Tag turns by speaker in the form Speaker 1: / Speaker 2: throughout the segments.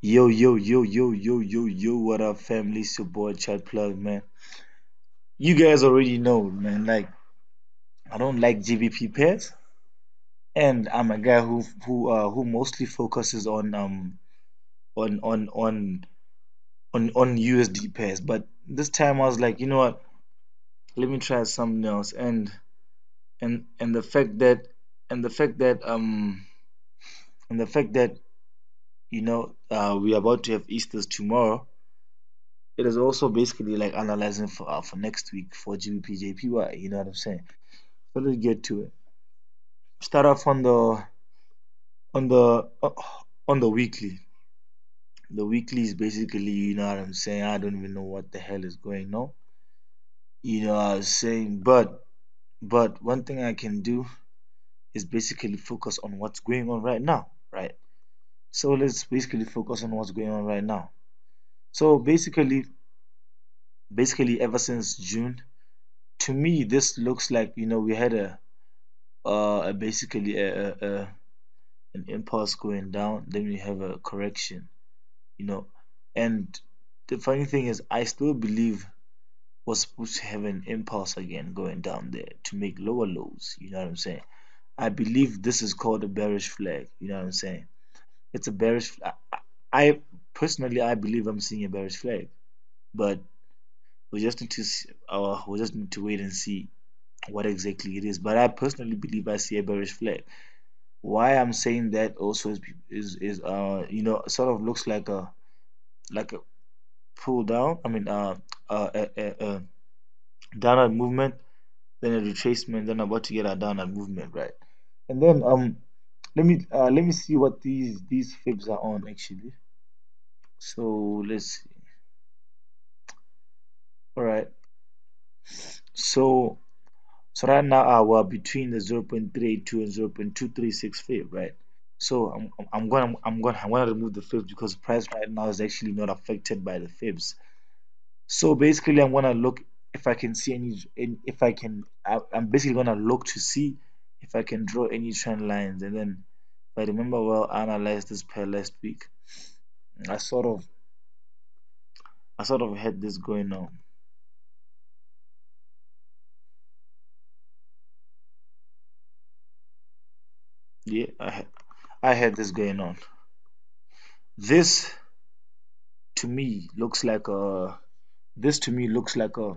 Speaker 1: Yo, what up, family? It's your boy Chad Plug, man. You guys already know, man. Like, I don't like GBP pairs, and I'm a guy who mostly focuses on on on on USD pairs. But this time I was like, you know what? Let me try something else. And the fact that and the fact that and the fact that we're about to have Easter's tomorrow. It is also basically like analyzing for next week for GBPJPY. You know what I'm saying? So let's get to it. Start off on the uh, on the weekly. The weekly is basically, you know what I'm saying. I don't even know what the hell is going on. You know what I'm saying, but one thing I can do is basically focus on what's going on right now, right? So let's basically focus on what's going on right now. So basically ever since June, to me this looks like we had basically an impulse going down, then we have a correction, you know. And the funny thing is, I still believe we're supposed to have an impulse again going down there to make lower lows. You know what I'm saying? I believe this is called a bearish flag. You know what I'm saying? It's a bearish. I personally, I believe I'm seeing a bearish flag, but we just need to wait and see what exactly it is. But I personally believe I see a bearish flag. Why I'm saying that also is sort of looks like a pull down. I mean a downward movement, then a retracement, then about to get a downward movement, right? And then let me see what these fibs are on actually. So let's see. All right. So so right now we're between the 0.382 and 0.236 fib, right? So I'm gonna remove the fibs because price right now is actually not affected by the fibs. So basically, I'm gonna look if I can see if I can. I'm basically gonna look to see if I can draw any trend lines, and then if I remember well, I analyzed this pair last week. I sort of I sort of had this going on. Yeah, I had this going on. This to me looks like a this to me looks like a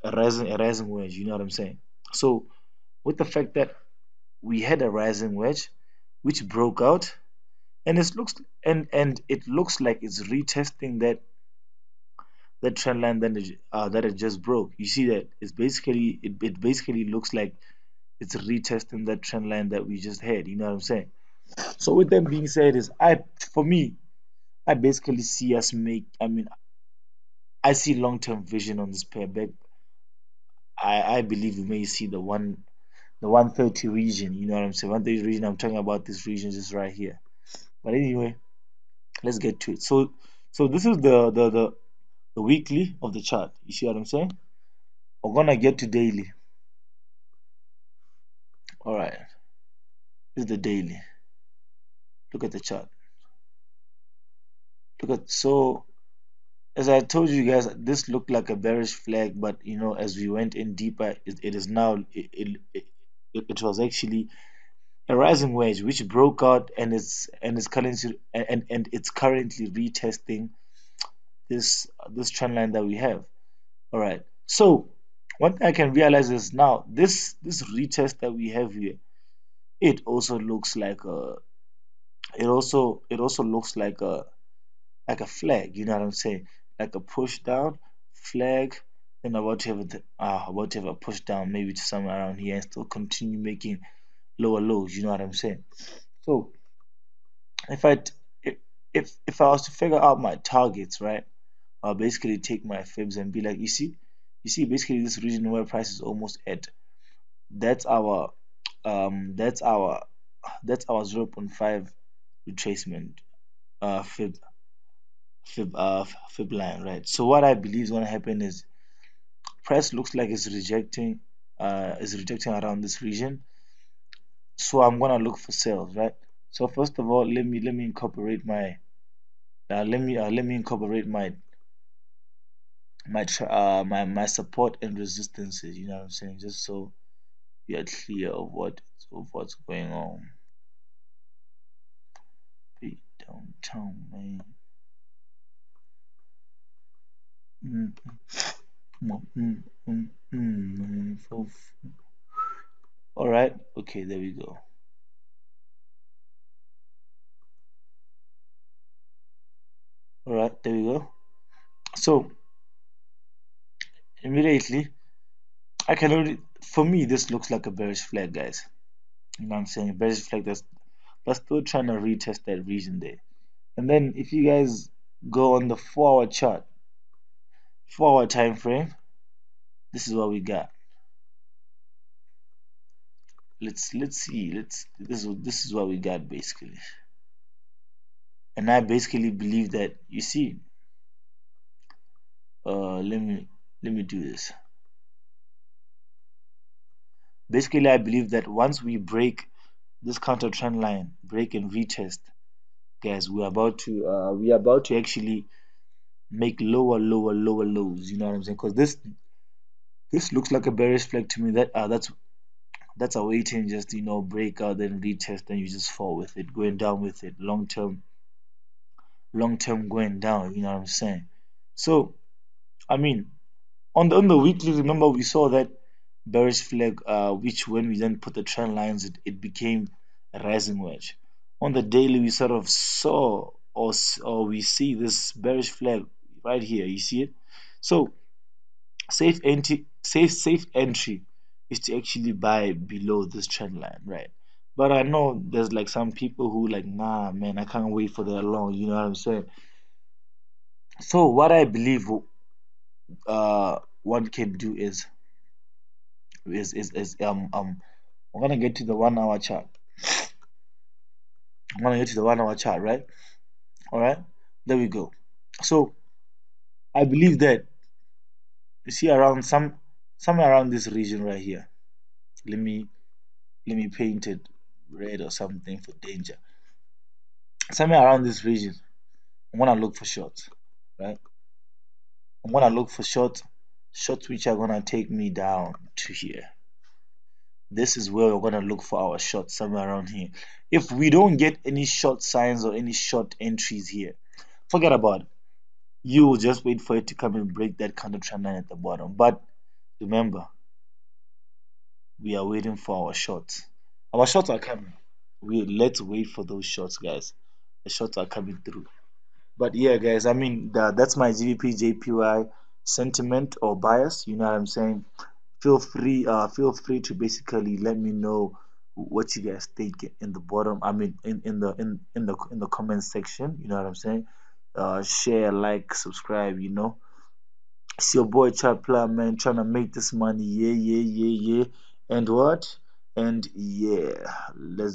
Speaker 1: rising wedge. You know what I'm saying? So with the fact that we had a rising wedge which broke out, and it looks like it's retesting that trend line that it just broke. You see that it basically looks like it's retesting that trend line that we just had. You know what I'm saying? So with that being said, is I for me I basically see us make. I mean, I see long term vision on this pair back. I believe we may see the 130 region. You know what I'm saying? 130 region. I'm talking about this region just right here. But anyway, let's get to it. So this is the weekly of the chart. You see what I'm saying? We're gonna get to daily. All right, this is the daily. Look at the chart. Look at so as I told you guys, this looked like a bearish flag, but as we went in deeper, it is now it was actually a rising wedge which broke out and it's currently retesting this trend line that we have. All right. So one thing I can realize is now this retest that we have here, it also looks like a it also looks like a flag. You know what I'm saying? Like a push down flag, then about to have a push down maybe to somewhere around here and still continue making lower lows. You know what I'm saying? So if I t- if I was to figure out my targets, right, I'll basically take my fibs and be like, you see, basically this region where price is almost at. That's our um that's our that's our zero point 0.5 retracement fib fib line, right? So what I believe is gonna happen is price looks like it's rejecting around this region. So I'm gonna look for sales, right? So first of all, let me incorporate my let me incorporate my support and resistances. You know what I'm saying? Just so we are clear of what's going on. Be downtown, man. Mm, man. All right. Okay. There we go. All right. There we go. So immediately, I can already. For me, this looks like a bearish flag, guys. You know what I'm saying? Bearish flag that's still trying to retest that region there. And then if you guys go on the 4 hour chart, 4 hour time frame, this is what we got. Let's see. This is what we got basically. And I basically believe that you see, let me do this. Basically, I believe that once we break this counter trend line, break and retest, guys, we're about to actually make lower lows. You know what I'm saying? Because this looks like a bearish flag to me. That's a waiting, just breakout, then retest, then you just fall with it, going down with it, long term going down. You know what I'm saying? So I mean, on the weekly, remember we saw that bearish flag, which when we then put the trend lines, it became a rising wedge. On the daily, we sort of saw or we see this bearish flag right here. You see it? So safe entry is to actually buy below this trend line, right? But I know there's like some people who like, nah, man, I can't wait for that long. You know what I'm saying? So what I believe one can do is I'm gonna get to the 1 hour chart. I'm gonna get to the 1 hour chart, right? All right, there we go. So I believe that you see around somewhere around this region right here. Let me paint it red or something for danger. Somewhere around this region, I'm gonna look for shorts, right? I'm gonna look for shorts which are gonna take me down to here. This is where we're gonna look for our shorts, somewhere around here. If we don't get any short signs or any short entries here, forget about it. You will just wait for it to come and break that counter trend line at the bottom. But remember, we are waiting for our shots. Our shots are coming. Let's wait for those shots, guys. The shots are coming through. But yeah, guys, I mean that's my GBPJPY sentiment or bias. You know what I'm saying? Feel free to basically let me know what you guys think in the bottom. I mean, in the comment section. You know what I'm saying? Share, like, subscribe. It's your boy Chapla, man, trying to make this money. Yeah, yeah, yeah, yeah. And what? And yeah, let's